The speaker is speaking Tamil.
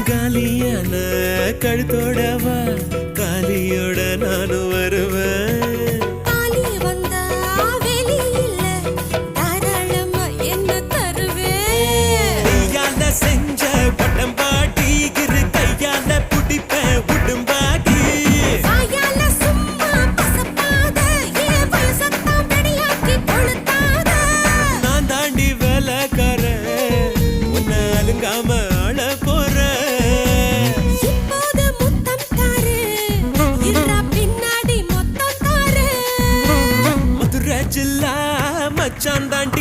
காலியான கழுத்தோடவா காலியோட நானும் வருவேன். தாலி வந்தா வெளியில தாராளமா என்ன தருவேன். கையால செஞ்ச பட்டம் பாட்டி இரு கையால புடிப்பேன் உடும்பாடி. வாயால சும்மா பசப்பாத என் வயசத்தான் வெடியாக்கி கொளுத்தாத. நான் தாண்டி வேலைக்காரன் உன்னை அலுங்காம ஆள போறேன். இப்போது முத்தம் தாரு இருடா பின்னாடி மொத்தம் தாரு. மதுரை ஜில்லா மச்சான் தாண்டி